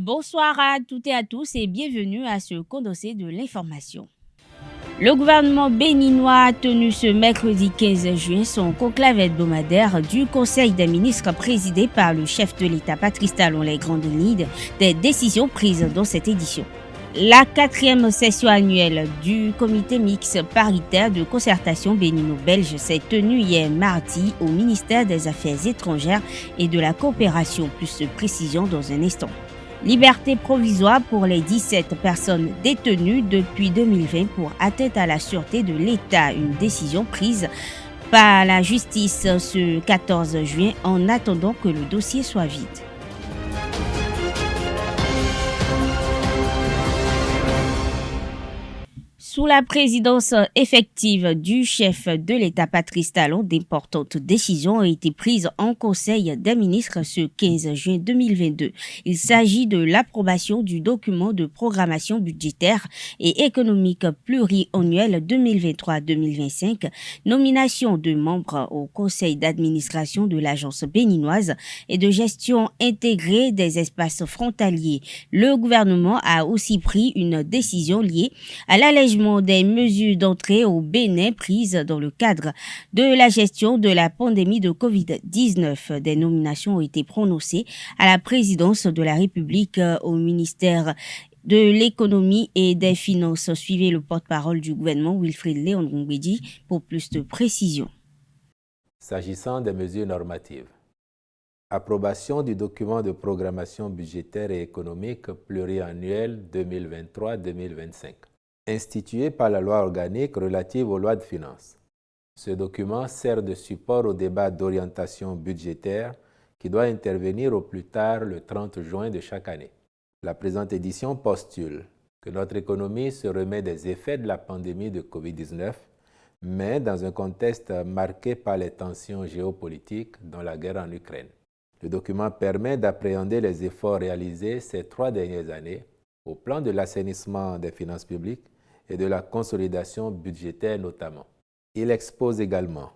Bonsoir à toutes et à tous et bienvenue à ce condensé de l'information. Le gouvernement béninois a tenu ce mercredi 15 juin son conclave hebdomadaire du Conseil des ministres présidé par le chef de l'État Patrice Talon les grandes lignes des décisions prises dans cette édition. La 4e session annuelle du comité mixte paritaire de concertation bénino-belge s'est tenue hier mardi au ministère des Affaires étrangères et de la coopération, plus de précision dans un instant. Liberté provisoire pour les 17 personnes détenues depuis 2020 pour atteinte à la sûreté de l'État, une décision prise par la justice ce 14 juin en attendant que le dossier soit vide. Sous la présidence effective du chef de l'État Patrice Talon, d'importantes décisions ont été prises en Conseil des ministres ce 15 juin 2022. Il s'agit de l'approbation du document de programmation budgétaire et économique pluriannuel 2023-2025, nomination de membres au conseil d'administration de l'agence béninoise et de gestion intégrée des espaces frontaliers. Le gouvernement a aussi pris une décision liée à l'allègement des mesures d'entrée au Bénin prises dans le cadre de la gestion de la pandémie de Covid-19. Des nominations ont été prononcées à la présidence de la République, au ministère de l'économie et des finances. Suivez le porte-parole du gouvernement, Wilfried Léon Ngombedi, pour plus de précisions. S'agissant des mesures normatives, approbation du document de programmation budgétaire et économique pluriannuel 2023-2025. Institué par la loi organique relative aux lois de finances. Ce document sert de support au débat d'orientation budgétaire qui doit intervenir au plus tard le 30 juin de chaque année. La présente édition postule que notre économie se remet des effets de la pandémie de Covid-19, mais dans un contexte marqué par les tensions géopolitiques, dont la guerre en Ukraine. Le document permet d'appréhender les efforts réalisés ces 3 dernières années au plan de l'assainissement des finances publiques et de la consolidation budgétaire notamment. Il expose également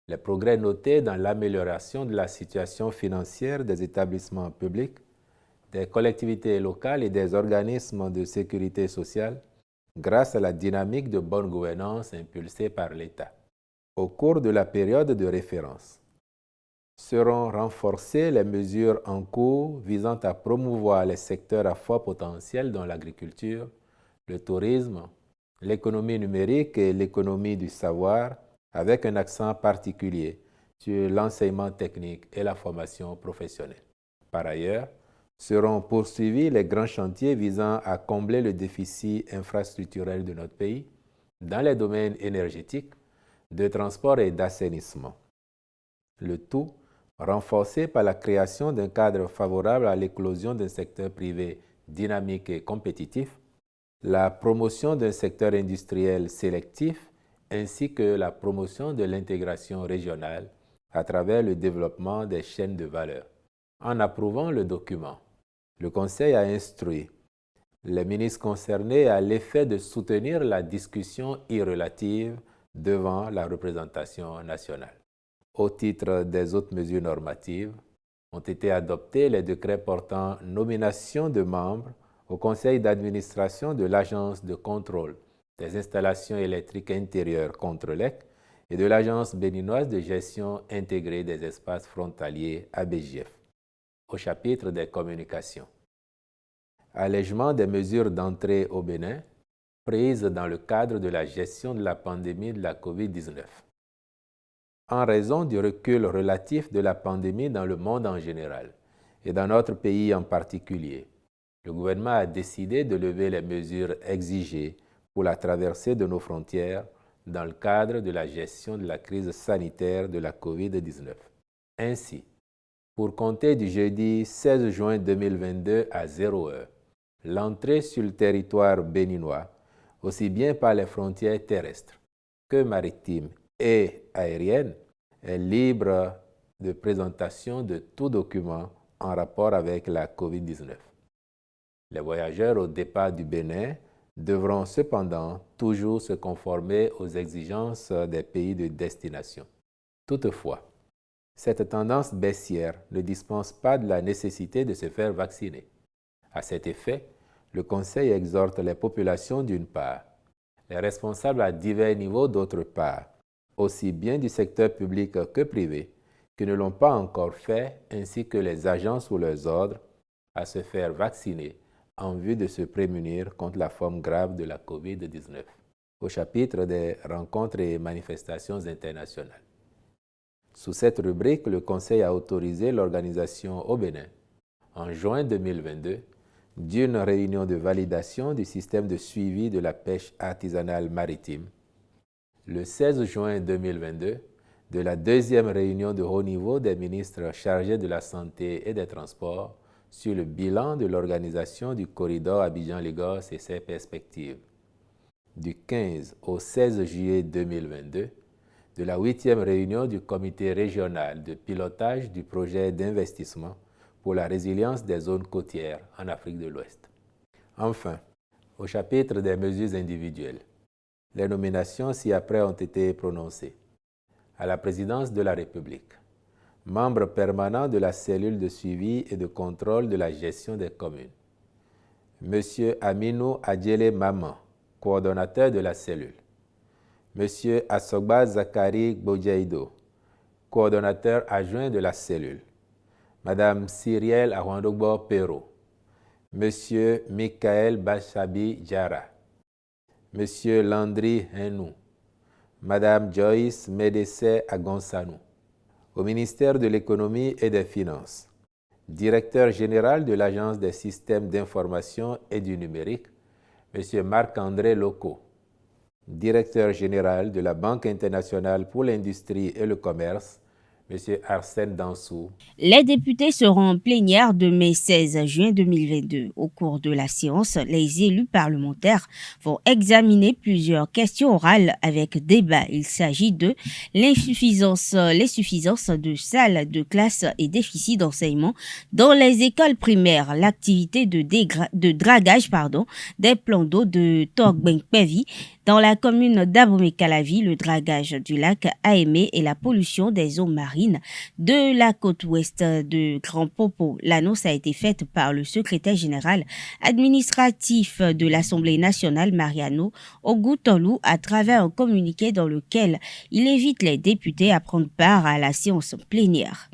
les progrès notés dans l'amélioration de la situation financière des établissements publics, des collectivités locales et des organismes de sécurité sociale grâce à la dynamique de bonne gouvernance impulsée par l'État. Au cours de la période de référence, seront renforcées les mesures en cours visant à promouvoir les secteurs à fort potentiel dont l'agriculture, le tourisme, l'économie numérique et l'économie du savoir, avec un accent particulier sur l'enseignement technique et la formation professionnelle. Par ailleurs, seront poursuivis les grands chantiers visant à combler le déficit infrastructurel de notre pays dans les domaines énergétiques, de transport et d'assainissement. Le tout renforcé par la création d'un cadre favorable à l'éclosion d'un secteur privé dynamique et compétitif, la promotion d'un secteur industriel sélectif ainsi que la promotion de l'intégration régionale à travers le développement des chaînes de valeur. En approuvant le document, le Conseil a instruit les ministres concernés à l'effet de soutenir la discussion irrelative devant la représentation nationale. Au titre des autres mesures normatives, ont été adoptés les décrets portant nomination de membres au conseil d'administration de l'Agence de contrôle des installations électriques intérieures Contrelec et de l'Agence béninoise de gestion intégrée des espaces frontaliers ABGF, au chapitre des communications. Allègement des mesures d'entrée au Bénin prises dans le cadre de la gestion de la pandémie de la COVID-19. En raison du recul relatif de la pandémie dans le monde en général et dans notre pays en particulier, le gouvernement a décidé de lever les mesures exigées pour la traversée de nos frontières dans le cadre de la gestion de la crise sanitaire de la COVID-19. Ainsi, pour compter du jeudi 16 juin 2022 à 0h, l'entrée sur le territoire béninois, aussi bien par les frontières terrestres que maritimes et aériennes, est libre de présentation de tout document en rapport avec la COVID-19. Les voyageurs au départ du Bénin devront cependant toujours se conformer aux exigences des pays de destination. Toutefois, cette tendance baissière ne dispense pas de la nécessité de se faire vacciner. À cet effet, le Conseil exhorte les populations d'une part, les responsables à divers niveaux d'autre part, aussi bien du secteur public que privé, qui ne l'ont pas encore fait, ainsi que les agents sous leurs ordres, à se faire vacciner en vue de se prémunir contre la forme grave de la COVID-19. Au chapitre des rencontres et manifestations internationales. Sous cette rubrique, le Conseil a autorisé l'organisation au Bénin, en juin 2022, d'une réunion de validation du système de suivi de la pêche artisanale maritime, le 16 juin 2022, de la deuxième réunion de haut niveau des ministres chargés de la Santé et des Transports sur le bilan de l'organisation du corridor Abidjan-Lagos et ses perspectives, du 15 au 16 juillet 2022, de la 8e réunion du comité régional de pilotage du projet d'investissement pour la résilience des zones côtières en Afrique de l'Ouest. Enfin, au chapitre des mesures individuelles, les nominations ci-après ont été prononcées. À la présidence de la République, membre permanent de la cellule de suivi et de contrôle de la gestion des communes, M. Aminou Adjele Maman, coordonnateur de la cellule, M. Asogba Zakari Gbodjaido, coordonnateur adjoint de la cellule, Mme Cyrielle Arwandogbo Pero, M. Michael Bachabi Diara, M. Landry Henou, Mme Joyce Medesse Agonsanou. Au ministère de l'Économie et des Finances, directeur général de l'Agence des systèmes d'information et du numérique, M. Marc-André Loco, directeur général de la Banque internationale pour l'industrie et le commerce, M. Arsène Dansou. Les députés seront en plénière demain 16 juin 2022. Au cours de la séance, les élus parlementaires vont examiner plusieurs questions orales avec débat. Il s'agit de l'insuffisance de salles de classe et déficit d'enseignement dans les écoles primaires, l'activité de dragage des plans d'eau de Togbenkpevi dans la commune d'Abomey-Calavi, le dragage du lac Aémé et la pollution des eaux marines de la côte ouest de Grand Popo. L'annonce a été faite par le secrétaire général administratif de l'Assemblée nationale, Mariano Ogoutolou, à travers un communiqué dans lequel il invite les députés à prendre part à la séance plénière.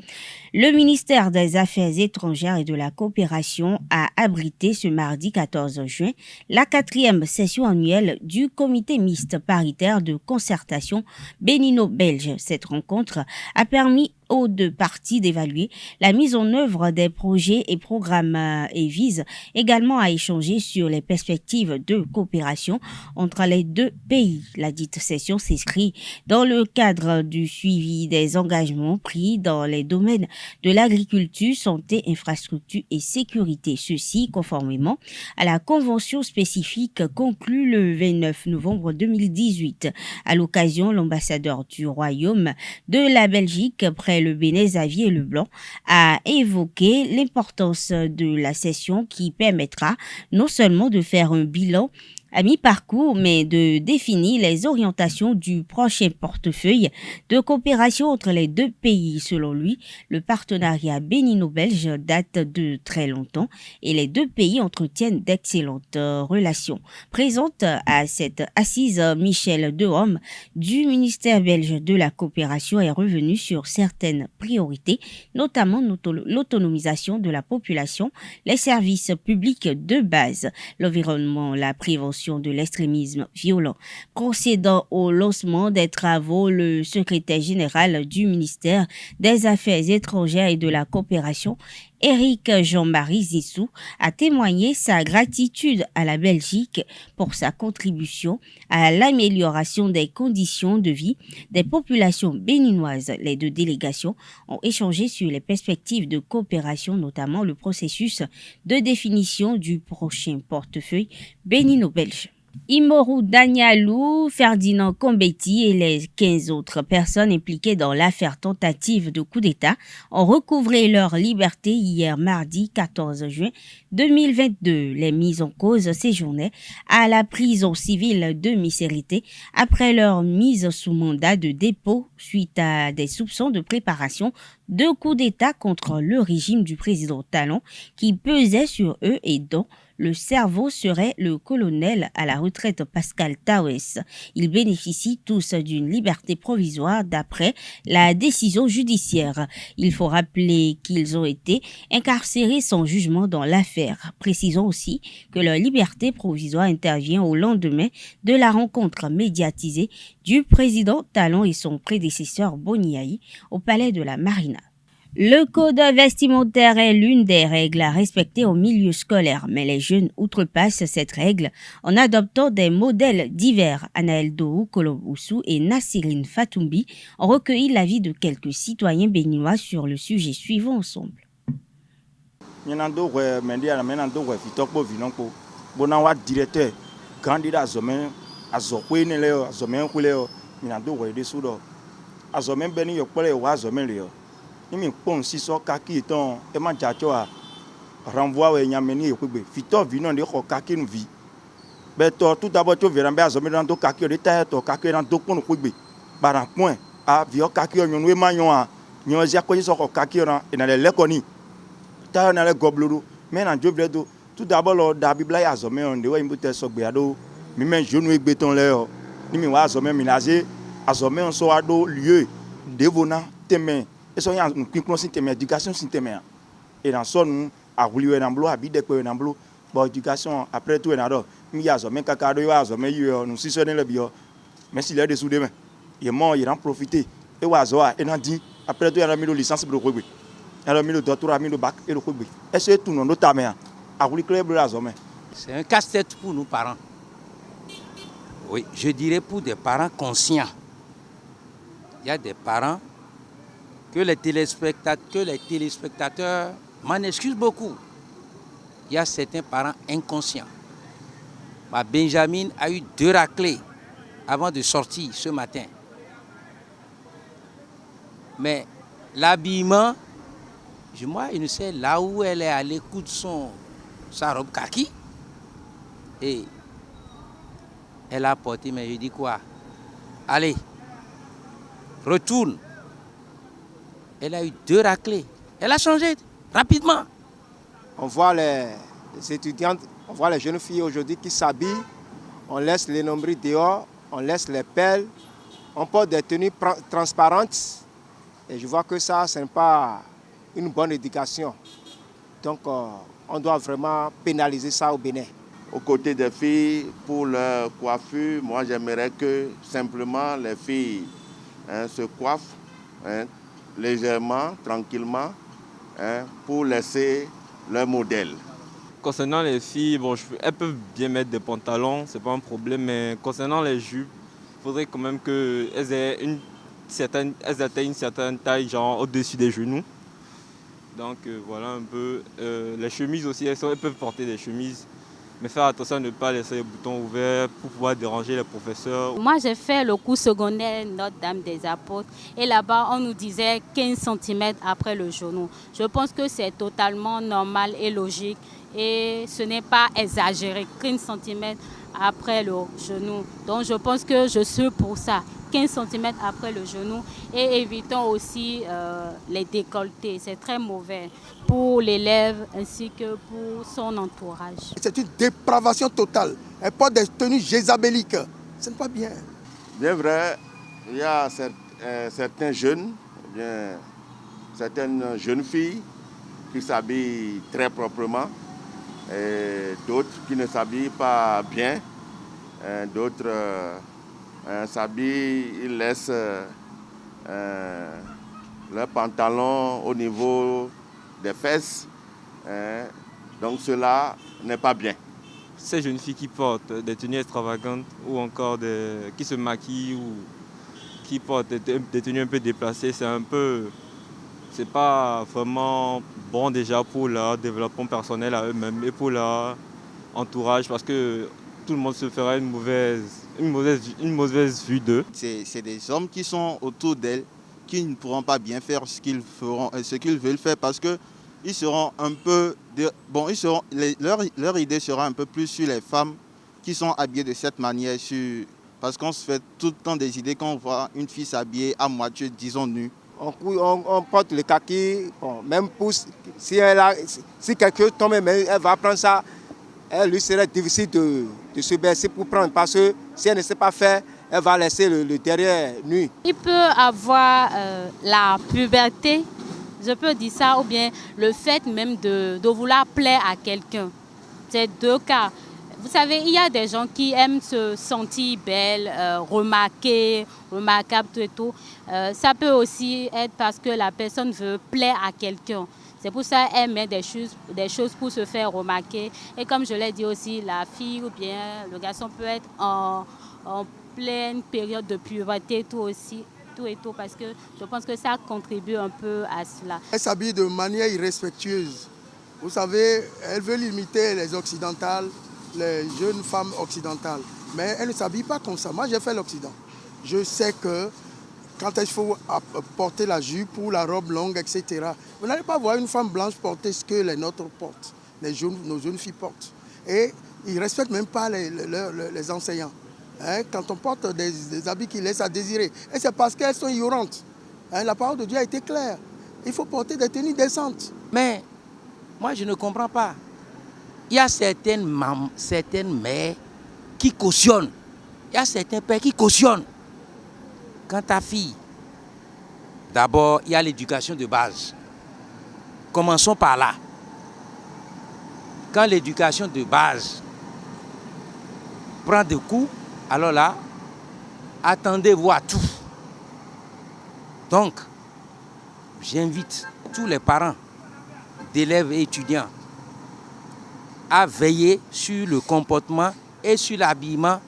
Le ministère des Affaires étrangères et de la coopération a abrité ce mardi 14 juin la 4e session annuelle du comité mixte paritaire de concertation bénino-belge. Cette rencontre a permis aux deux parties d'évaluer la mise en œuvre des projets et programmes et vise également à échanger sur les perspectives de coopération entre les deux pays. La dite session s'inscrit dans le cadre du suivi des engagements pris dans les domaines de l'agriculture, santé, infrastructure et sécurité. Ceci conformément à la convention spécifique conclue le 29 novembre 2018. À l'occasion, l'ambassadeur du Royaume de la Belgique près le Bénin, Xavier Leblanc, a évoqué l'importance de la session qui permettra non seulement de faire un bilan à mi-parcours, mais de définir les orientations du prochain portefeuille de coopération entre les deux pays. Selon lui, le partenariat bénino-belge date de très longtemps et les deux pays entretiennent d'excellentes relations. Présente à cette assise, Michel Dehome du ministère belge de la coopération est revenu sur certaines priorités, notamment l'autonomisation de la population, les services publics de base, l'environnement, la prévention de l'extrémisme violent. Procédant au lancement des travaux, le secrétaire général du ministère des Affaires étrangères et de la coopération, Éric Jean-Marie Zissou, a témoigné sa gratitude à la Belgique pour sa contribution à l'amélioration des conditions de vie des populations béninoises. Les deux délégations ont échangé sur les perspectives de coopération, notamment le processus de définition du prochain portefeuille bénino-belge. Imoru Danialou, Ferdinand Kombeti et les 15 autres personnes impliquées dans l'affaire tentative de coup d'État ont recouvré leur liberté hier mardi 14 juin 2022. Les mises en cause séjournaient à la prison civile de Misérité après leur mise sous mandat de dépôt suite à des soupçons de préparation 2 coups d'État contre le régime du président Talon qui pesait sur eux et dont le cerveau serait le colonel à la retraite Pascal Tawes. Ils bénéficient tous d'une liberté provisoire d'après la décision judiciaire. Il faut rappeler qu'ils ont été incarcérés sans jugement dans l'affaire. Précisons aussi que leur liberté provisoire intervient au lendemain de la rencontre médiatisée du président Talon et son prédécesseur Boniaï au palais de la Marina. Le code vestimentaire est l'une des règles à respecter au milieu scolaire, mais les jeunes outrepassent cette règle en adoptant des modèles divers. Anaël Dohou, Koloboussou et Nassirine Fatoumbi ont recueilli l'avis de quelques citoyens béninois sur le sujet suivant ensemble. Imi pon si so kaki ton e ma jacho a renvoi we nyameni e kwegbe fito vi non de ko kaki nu vi beto tout d'abord to veran be azome dan to kaki de ta to kaki dan to pon kwegbe baran point a vi o kaki o nyonu e ma nyon a nyon zia ko so ko kaki ran e na le lekoni ta na le gobloro me na jovle do tout d'abord lo da bibla ya azome on de we imbu te so gbe ado mi men jonu e gbe ton le o ni mi wa azome mi naze azome on so ado lieu devona temen et so yan nous système éducation système et dans son a voulu en blo abi de ko en blo bon éducation après tout en ado mi ya zo men kaka do ya zo men yo nous si sonner le bio mais si les dessous demain il mon il en profiter et wa zo a en dit après tout en mi do licence pour ko gbe en mi do doctorat mi do bac et ko gbe et c'est tout non ta mais a voulu club la zo men c'est un casse-tête pour nous parents. Oui, je dirais pour des parents conscients. Il y a des parents que les téléspectateurs m'en excusent beaucoup. Il y a certains parents inconscients. Benjamin a eu 2 raclées avant de sortir ce matin. Mais l'habillement, moi, je ne sais là où elle est allée coudre sa robe kaki. Et elle a porté, mais je dis quoi? Allez, retourne. Elle a eu 2 raclées. Elle a changé rapidement. On voit les étudiantes, on voit les jeunes filles aujourd'hui qui s'habillent. On laisse les nombrils dehors, on laisse les pelles. On porte des tenues transparentes. Et je vois que ça, ce n'est pas une bonne éducation. Donc, on doit vraiment pénaliser ça au Bénin. Aux côtés des filles, pour leur coiffure, moi j'aimerais que simplement les filles se coiffent légèrement, tranquillement, pour laisser leur modèle. Concernant les filles, bon, elles peuvent bien mettre des pantalons, c'est pas un problème, mais concernant les jupes, il faudrait quand même qu'elles atteignent une certaine taille, genre au-dessus des genoux. Donc voilà un peu. Les chemises aussi, elles peuvent porter des chemises, mais faire attention à ne pas laisser les boutons ouverts pour pouvoir déranger les professeurs. Moi, j'ai fait le cours secondaire Notre-Dame des Apôtres et là-bas, on nous disait 15 cm après le genou. Je pense que c'est totalement normal et logique et ce n'est pas exagéré, 15 cm après le genou. Donc, je pense que je suis pour ça. 15 cm après le genou et évitons aussi les décolletés. C'est très mauvais pour l'élève ainsi que pour son entourage. C'est une dépravation totale. Elle porte des tenues jézabéliques. Ce n'est pas bien. Bien vrai, il y a certains jeunes, certaines jeunes filles qui s'habillent très proprement et d'autres qui ne s'habillent pas bien. D'autres s'habillent, ils laissent leurs pantalons au niveau des fesses. Donc cela n'est pas bien. Ces jeunes filles qui portent des tenues extravagantes ou encore qui se maquillent ou qui portent des tenues un peu déplacées, c'est pas vraiment bon déjà pour leur développement personnel à eux-mêmes et pour leur entourage parce que tout le monde se fera une mauvaise vue d'eux. C'est des hommes qui sont autour d'elles qui ne pourront pas bien faire ce qu'ils veulent faire parce que ils seront un peu leur idée sera un peu plus sur les femmes qui sont habillées de cette manière parce qu'on se fait tout le temps des idées quand on voit une fille s'habiller à moitié, disons nue. on porte le kaki, bon, même si quelque chose tombe, elle va prendre ça, elle lui serait difficile de se baisser pour prendre, parce que si elle ne sait pas faire, elle va laisser le derrière nu. Il peut avoir la puberté, je peux dire ça, ou bien le fait même de vouloir plaire à quelqu'un. C'est deux cas. Vous savez, il y a des gens qui aiment se sentir belle, remarquable, tout et tout. Ça peut aussi être parce que la personne veut plaire à quelqu'un. C'est pour ça qu'elle met des choses pour se faire remarquer. Et comme je l'ai dit aussi, la fille ou bien le garçon peut être en pleine période de puberté, tout et tout, parce que je pense que ça contribue un peu à cela. Elle s'habille de manière irrespectueuse. Vous savez, elle veut limiter les occidentales, les jeunes femmes occidentales. Mais elle ne s'habille pas comme ça. Moi, j'ai fait l'Occident. Je sais que quand il faut porter la jupe ou la robe longue, etc., vous n'allez pas voir une femme blanche porter ce que les nôtres portent, nos jeunes filles portent. Et ils ne respectent même pas les enseignants. Hein, quand on porte des habits qui laissent à désirer. Et c'est parce qu'elles sont ignorantes. Hein, la parole de Dieu a été claire. Il faut porter des tenues décentes. Mais moi, je ne comprends pas. Il y a certaines mères qui cautionnent. Il y a certains pères qui cautionnent. Quand ta fille, d'abord, il y a l'éducation de base. Commençons par là. Quand l'éducation de base prend des coups, alors là, attendez-vous à tout. Donc, j'invite tous les parents d'élèves et étudiants à veiller sur le comportement et sur l'habillement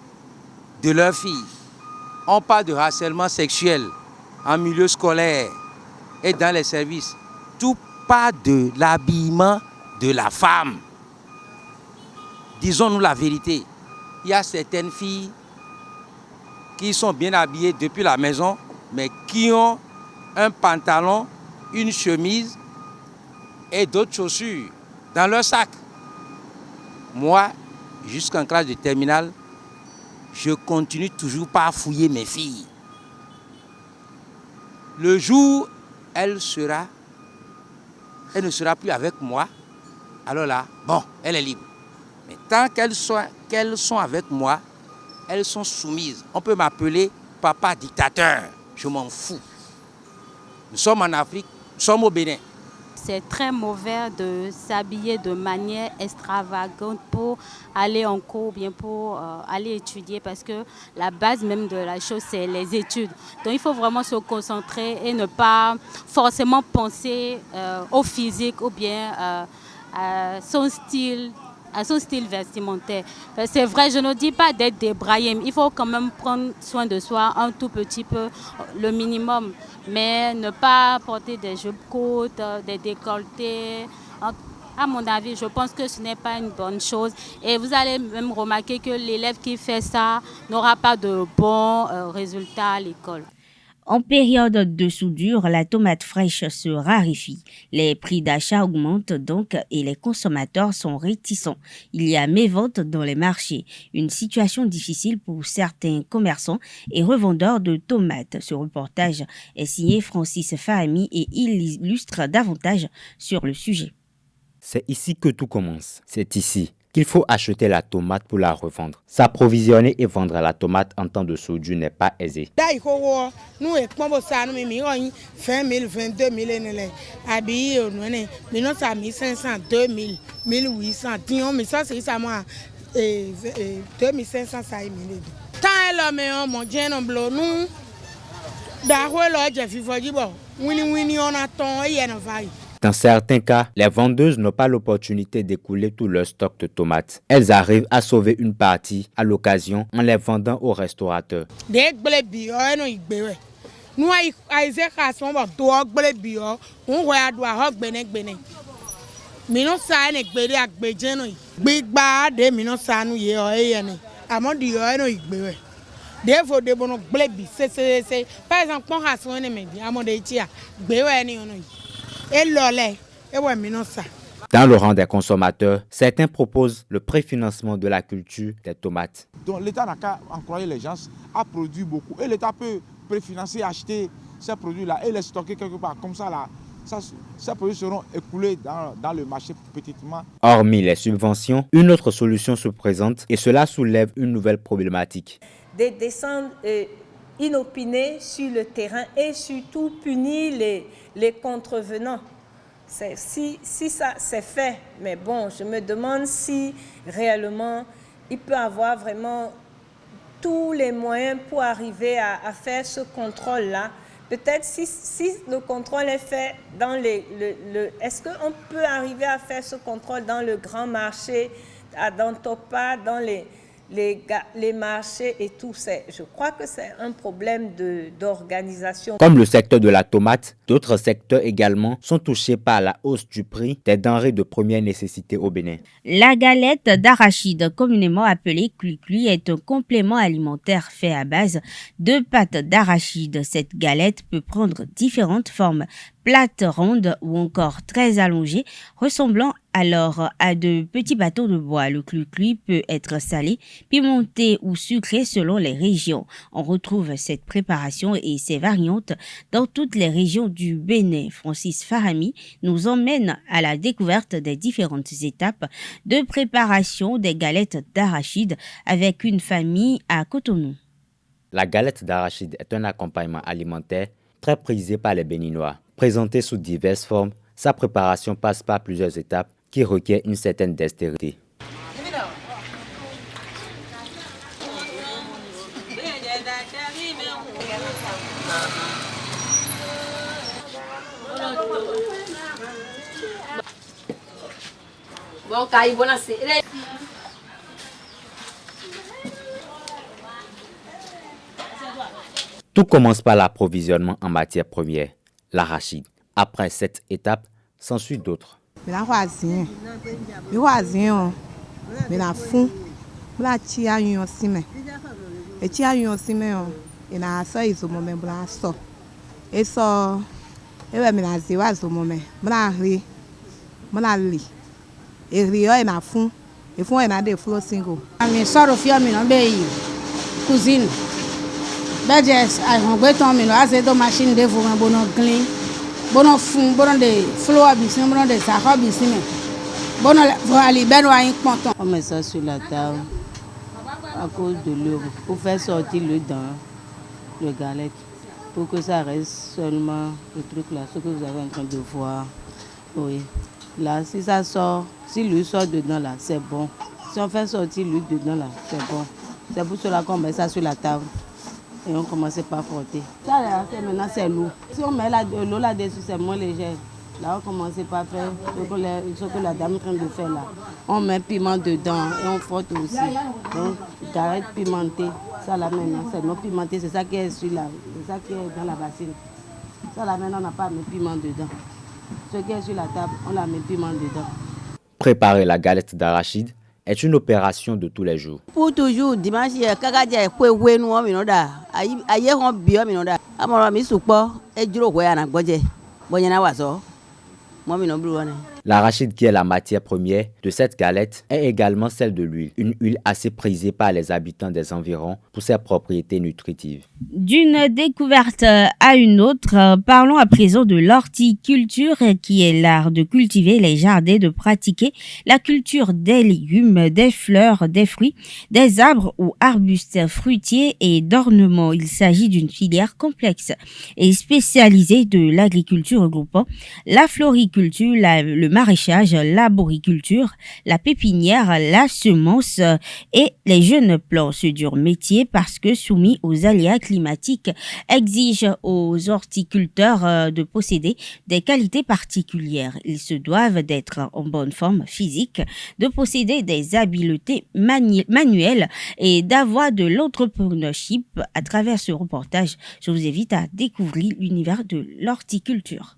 de leurs filles. On parle de harcèlement sexuel en milieu scolaire et dans les services. Tout part de l'habillement de la femme. Disons-nous la vérité. Il y a certaines filles qui sont bien habillées depuis la maison, mais qui ont un pantalon, une chemise et d'autres chaussures dans leur sac. Moi, jusqu'en classe de terminale, je continue toujours pas à fouiller mes filles. Le jour, elle ne sera plus avec moi, alors là, bon, elle est libre. Mais tant qu'elles sont avec moi, elles sont soumises. On peut m'appeler papa dictateur, je m'en fous. Nous sommes en Afrique, nous sommes au Bénin. C'est très mauvais de s'habiller de manière extravagante pour aller en cours ou bien pour aller étudier, parce que la base même de la chose, c'est les études. Donc il faut vraiment se concentrer et ne pas forcément penser au physique ou bien à son style vestimentaire. C'est vrai, je ne dis pas d'être débraillé, il faut quand même prendre soin de soi un tout petit peu, le minimum, mais ne pas porter des jupes courtes, des décolletés. À mon avis, je pense que ce n'est pas une bonne chose. Et vous allez même remarquer que l'élève qui fait ça n'aura pas de bons résultats à l'école. En période de soudure, la tomate fraîche se raréfie. Les prix d'achat augmentent donc et les consommateurs sont réticents. Il y a mévente dans les marchés. Une situation difficile pour certains commerçants et revendeurs de tomates. Ce reportage est signé Francis Fahami et il illustre davantage sur le sujet. C'est ici que tout commence. C'est ici qu'il faut acheter la tomate pour la revendre. S'approvisionner et vendre la tomate en temps de soudure n'est pas aisé. Nous, fin 1000, 22 000, habillés, nous sommes 1500, 2000, 1800, mais ça c'est ça moi 2500 ça est mille. Tant elle me mon Dieu non blo nous d'ailleurs là j'ai vu bon wini on attend et y en va. Dans certains cas, les vendeuses n'ont pas l'opportunité d'écouler tout leur stock de tomates. Elles arrivent à sauver une partie à l'occasion en les vendant aux restaurateurs. Nous Dans le rang des consommateurs, certains proposent le préfinancement de la culture des tomates. Donc l'État n'a qu'à encourager les gens à produire beaucoup. Et l'État peut préfinancer, acheter ces produits-là et les stocker quelque part. Comme ça, là, ces produits seront écoulés dans le marché petitement. Hormis les subventions, une autre solution se présente et cela soulève une nouvelle problématique. De descendre inopinés sur le terrain et surtout punir les contrevenants. Si ça c'est fait, mais bon, je me demande si réellement il peut avoir vraiment tous les moyens pour arriver à faire ce contrôle-là. Peut-être si le contrôle est fait dans est-ce qu'on peut arriver à faire ce contrôle dans le grand marché, dans Topa, dans les marchés et tout ça? Je crois que c'est un problème d'organisation. Comme le secteur de la tomate, d'autres secteurs également sont touchés par la hausse du prix des denrées de première nécessité au Bénin. La galette d'arachide, communément appelée clui-clui, est un complément alimentaire fait à base de pâte d'arachide. Cette galette peut prendre différentes formes, plate, ronde ou encore très allongée, ressemblant alors à de petits bâtons de bois. Le clui-clui peut être salé, pimenté ou sucré selon les régions. On retrouve cette préparation et ses variantes dans toutes les régions du Bénin. Francis Farami nous emmène à la découverte des différentes étapes de préparation des galettes d'arachide avec une famille à Cotonou. La galette d'arachide est un accompagnement alimentaire très prisé par les Béninois. Présentée sous diverses formes, sa préparation passe par plusieurs étapes qui requièrent une certaine dextérité. Tout commence par l'approvisionnement en matière première, l'arachide. Après cette étape, s'ensuit d'autres. Cousine. Bedjes, I want to go to me. I say the machine de vous bono clean, bono fun, bono de flow abissime, bono de sahab abissime, bono aller ben wa important. On met ça sur la table à cause de l'eau pour faire sortir le dent, le galette, pour que ça reste seulement le truc là, ce que vous avez en train de voir. Oui. Là, si ça sort, si l'huile sort dedans là, c'est bon. Si on fait sortir l'huile dedans là, c'est bon. C'est pour cela qu'on met ça sur la table. Et on commence par frotter. Ça là, maintenant c'est l'eau. Si on met l'eau là-dessus, c'est moins léger. Là, on commence par faire ce que la dame est en train de faire là. On met piment dedans et on frotte aussi. Donc, galette pimentée, ça là maintenant, c'est non pimenté, c'est ça qui est sur là, c'est ça qui est dans la bassine. Ça là maintenant, on n'a pas mis piment dedans. Ce qui est sur la table, on la met piment dedans. Préparer la galette d'arachide est une opération de tous les jours. Pour toujours, dimanche, kakaja kwe nous minoda. Aye on bio minoda. Amara mi supo e juro kwe ana gboje. Bonyana waso. Moi mino bluone. L'arachide, qui est la matière première de cette galette, est également celle de l'huile, une huile assez prisée par les habitants des environs pour ses propriétés nutritives. D'une découverte à une autre, parlons à présent de l'horticulture, qui est l'art de cultiver les jardins, de pratiquer la culture des légumes, des fleurs, des fruits, des arbres ou arbustes fruitiers et d'ornements. Il s'agit d'une filière complexe et spécialisée de l'agriculture regroupant la floriculture, le maraîchage, l'arboriculture, la pépinière, la semence et les jeunes plants. Ce dur métier, parce que soumis aux aléas climatiques, exige aux horticulteurs de posséder des qualités particulières. Ils se doivent d'être en bonne forme physique, de posséder des habiletés manuelles et d'avoir de l'entrepreneurship. À travers ce reportage, je vous invite à découvrir l'univers de l'horticulture.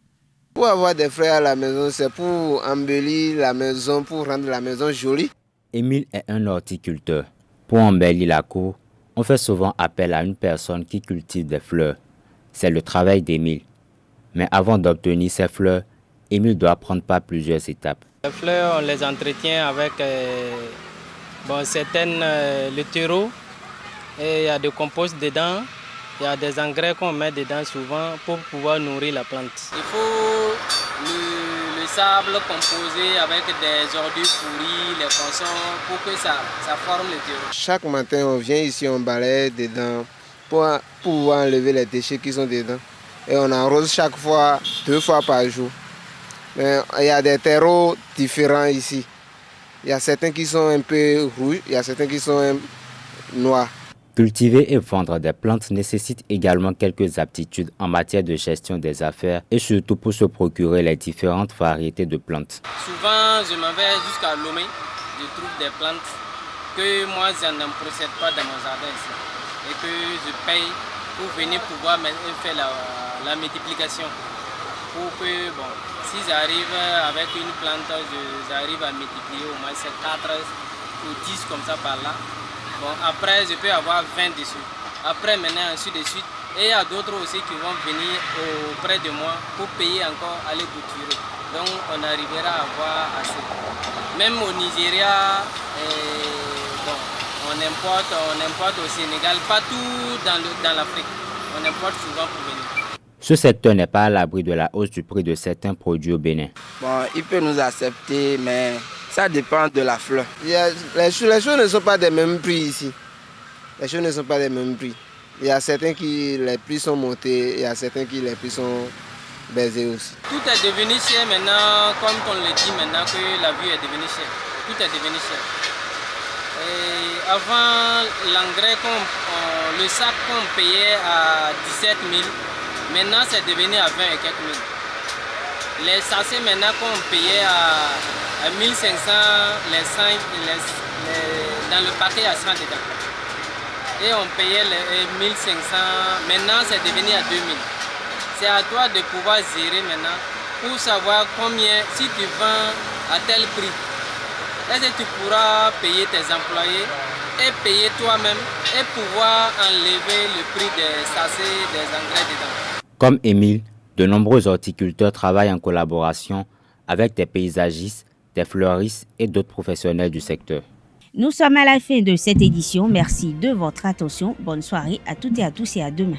Pour avoir des fleurs à la maison, c'est pour embellir la maison, pour rendre la maison jolie. Émile est un horticulteur. Pour embellir la cour, on fait souvent appel à une personne qui cultive des fleurs. C'est le travail d'Émile. Mais avant d'obtenir ces fleurs, Émile doit prendre par plusieurs étapes. Les fleurs, on les entretient avec certaines le terreau. Et il y a des compost dedans. Il y a des engrais qu'on met dedans souvent pour pouvoir nourrir la plante. Il faut le sable composé avec des ordures pourries, les poissons, pour que ça forme le terreau. Chaque matin, on vient ici, on balaye dedans pour pouvoir enlever les déchets qui sont dedans. Et on arrose chaque fois 2 fois par jour. Mais il y a des terreaux différents ici. Il y a certains qui sont un peu rouges, il y a certains qui sont noirs. Cultiver et vendre des plantes nécessite également quelques aptitudes en matière de gestion des affaires et surtout pour se procurer les différentes variétés de plantes. Souvent, je m'en vais jusqu'à Lomé, je trouve des plantes que moi, je n'en procède pas dans mon jardin ici. Et que je paye pour venir pouvoir faire la multiplication. Pour que, bon, si j'arrive avec une plante, j'arrive à multiplier au moins 4 ou 10 comme ça par là. Bon, après, je peux avoir 20 dessus. Après, maintenant, ainsi de suite. Et il y a d'autres aussi qui vont venir auprès de moi pour payer encore, aller bouturer. Donc, on arrivera à avoir assez. Même au Nigeria, bon, on importe au Sénégal, partout dans l'Afrique. On importe souvent pour venir. Ce secteur n'est pas à l'abri de la hausse du prix de certains produits au Bénin. Bon, il peut nous accepter, mais ça dépend de la fleur. Les choses ne sont pas des mêmes prix ici. Les choses ne sont pas des mêmes prix. Il y a certains qui les prix sont montés, il y a certains qui les prix sont baissés aussi. Tout est devenu cher maintenant, comme on le dit maintenant que la vie est devenue chère. Tout est devenu cher. Et avant, l'engrais, le sac qu'on payait à 17 000, maintenant c'est devenu à 20 et quelques mille. Les sachets maintenant qu'on payait à 1500, les 5, dans le paquet à 100 dedans. Et on payait les 1500, maintenant c'est devenu à 2000. C'est à toi de pouvoir gérer maintenant pour savoir combien, si tu vends à tel prix, est-ce que tu pourras payer tes employés et payer toi-même et pouvoir enlever le prix des sachets, des engrais dedans. Comme Émile, de nombreux horticulteurs travaillent en collaboration avec des paysagistes, des fleuristes et d'autres professionnels du secteur. Nous sommes à la fin de cette édition. Merci de votre attention. Bonne soirée à toutes et à tous et à demain.